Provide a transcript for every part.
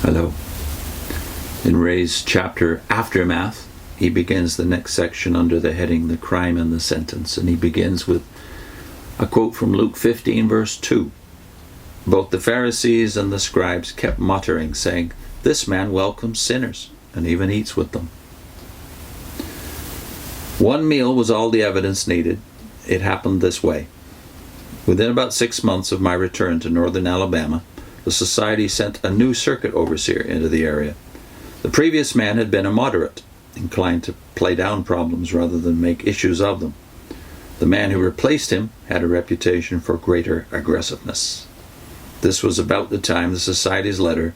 Hello. In Ray's chapter Aftermath, he begins the next section under the heading The Crime and the Sentence, and he begins with a quote from Luke 15 verse 2. Both the Pharisees and the scribes kept muttering, saying, "This man welcomes sinners and even eats with them." One meal was all the evidence needed. It happened this way. Within about 6 months of my return to northern Alabama, the society sent a new circuit overseer into the area. The previous man had been a moderate, inclined to play down problems rather than make issues of them. The man who replaced him had a reputation for greater aggressiveness. This was about the time the society's letter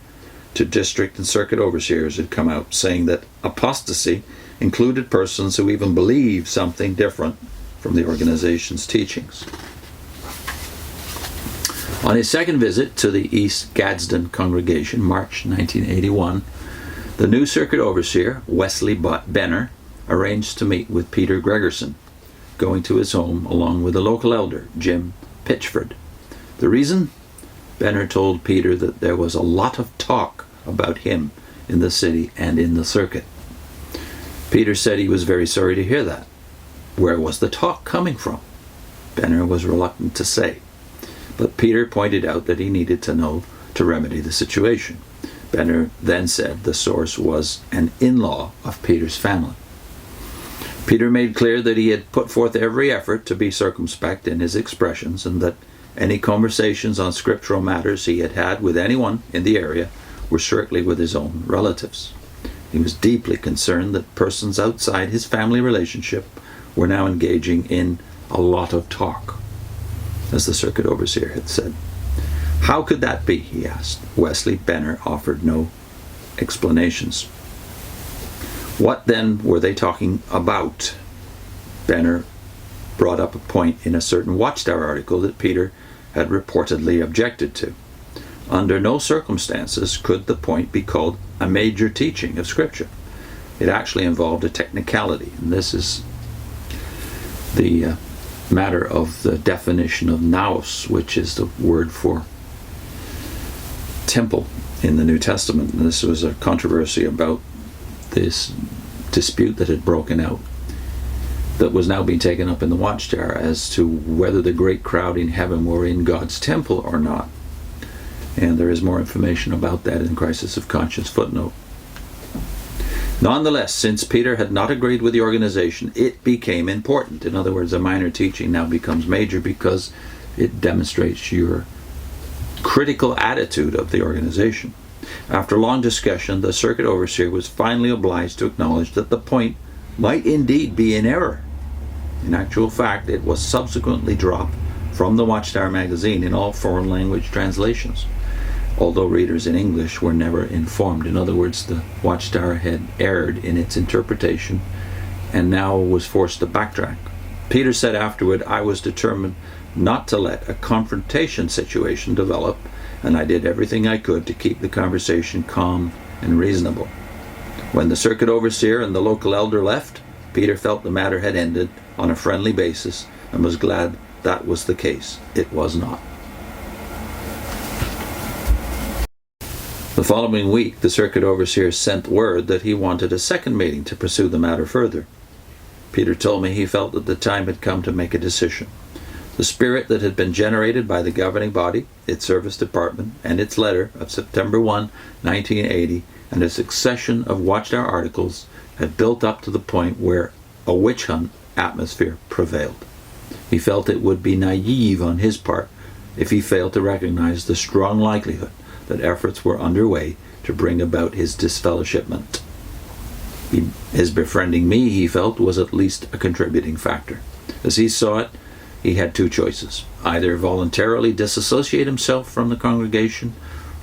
to district and circuit overseers had come out, saying that apostasy included persons who even believed something different from the organization's teachings. On his second visit to the East Gadsden congregation, March 1981, the new circuit overseer, Wesley Benner, arranged to meet with Peter Gregerson, going to his home along with the local elder, Jim Pitchford. The reason? Benner told Peter that there was a lot of talk about him in the city and in the circuit. Peter said he was very sorry to hear that. Where was the talk coming from? Benner was reluctant to say. But Peter pointed out that he needed to know to remedy the situation. Benner then said the source was an in-law of Peter's family. Peter made clear that he had put forth every effort to be circumspect in his expressions, and that any conversations on scriptural matters he had had with anyone in the area were strictly with his own relatives. He was deeply concerned that persons outside his family relationship were now engaging in a lot of talk, as the circuit overseer had said. How could that be, he asked. Wesley Benner offered no explanations. What then were they talking about? Benner brought up a point in a certain Watchtower article that Peter had reportedly objected to. Under no circumstances could the point be called a major teaching of Scripture. It actually involved a technicality, and this is the matter of the definition of naos, which is the word for temple in the New Testament. And this was a controversy about this dispute that had broken out, that was now being taken up in the Watchtower, as to whether the great crowd in heaven were in God's temple or not. And there is more information about that in Crisis of Conscience footnote. Nonetheless, since Peter had not agreed with the organization, it became important. In other words, a minor teaching now becomes major because it demonstrates your critical attitude of the organization. After long discussion, the circuit overseer was finally obliged to acknowledge that the point might indeed be in error. In actual fact, it was subsequently dropped from the Watchtower magazine in all foreign language translations, although readers in English were never informed. In other words, the Watchtower had erred in its interpretation and now was forced to backtrack. Peter said afterward, "I was determined not to let a confrontation situation develop, and I did everything I could to keep the conversation calm and reasonable." When the circuit overseer and the local elder left, Peter felt the matter had ended on a friendly basis and was glad that was the case. It was not. The following week, the circuit overseer sent word that he wanted a second meeting to pursue the matter further. Peter told me he felt that the time had come to make a decision. The spirit that had been generated by the governing body, its service department, and its letter of September 1, 1980, and a succession of Watchtower articles had built up to the point where a witch hunt atmosphere prevailed. He felt it would be naive on his part if he failed to recognize the strong likelihood that efforts were underway to bring about his disfellowshipment. His befriending me, he felt, was at least a contributing factor. As he saw it, he had two choices: either voluntarily disassociate himself from the congregation,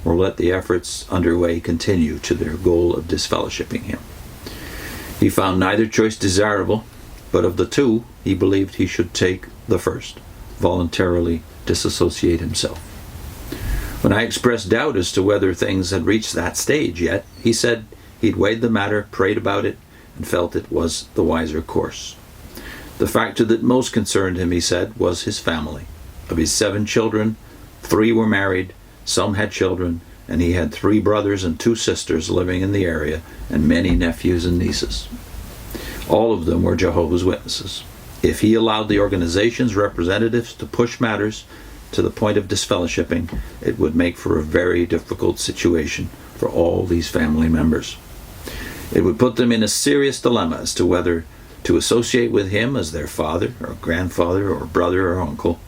or let the efforts underway continue to their goal of disfellowshipping him. He found neither choice desirable, but of the two, he believed he should take the first, voluntarily disassociate himself. When I expressed doubt as to whether things had reached that stage yet, he said he'd weighed the matter, prayed about it, and felt it was the wiser course. The factor that most concerned him, he said, was his family. Of his 7 children, 3 were married, some had children, and he had 3 brothers and 2 sisters living in the area and many nephews and nieces. All of them were Jehovah's Witnesses. If he allowed the organization's representatives to push matters to the point of disfellowshipping, it would make for a very difficult situation for all these family members. It would put them in a serious dilemma as to whether to associate with him as their father or grandfather or brother or uncle,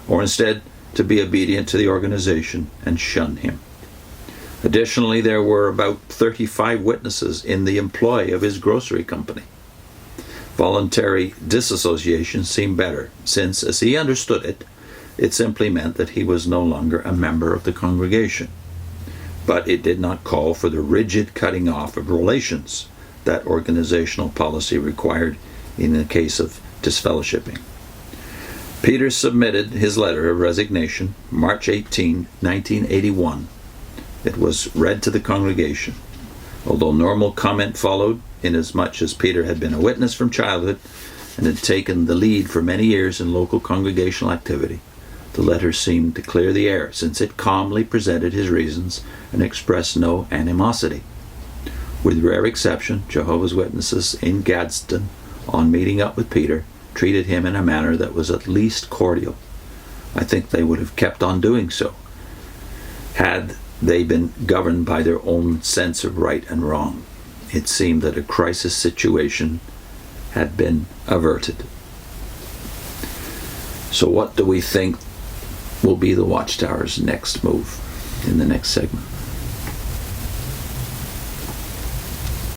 or instead to be obedient to the organization and shun him. Additionally, there were about 35 witnesses in the employ of his grocery company. Voluntary disassociation seemed better, since, as he understood it, it simply meant that he was no longer a member of the congregation. But it did not call for the rigid cutting off of relations that organizational policy required in the case of disfellowshipping. Peter submitted his letter of resignation March 18, 1981. It was read to the congregation. Although normal comment followed, inasmuch as Peter had been a witness from childhood and had taken the lead for many years in local congregational activity, the letter seemed to clear the air, since it calmly presented his reasons and expressed no animosity. With rare exception, Jehovah's Witnesses in Gadsden, on meeting up with Peter, treated him in a manner that was at least cordial. I think they would have kept on doing so had they been governed by their own sense of right and wrong. It seemed that a crisis situation had been averted. So what do we think will be the Watchtower's next move in the next segment?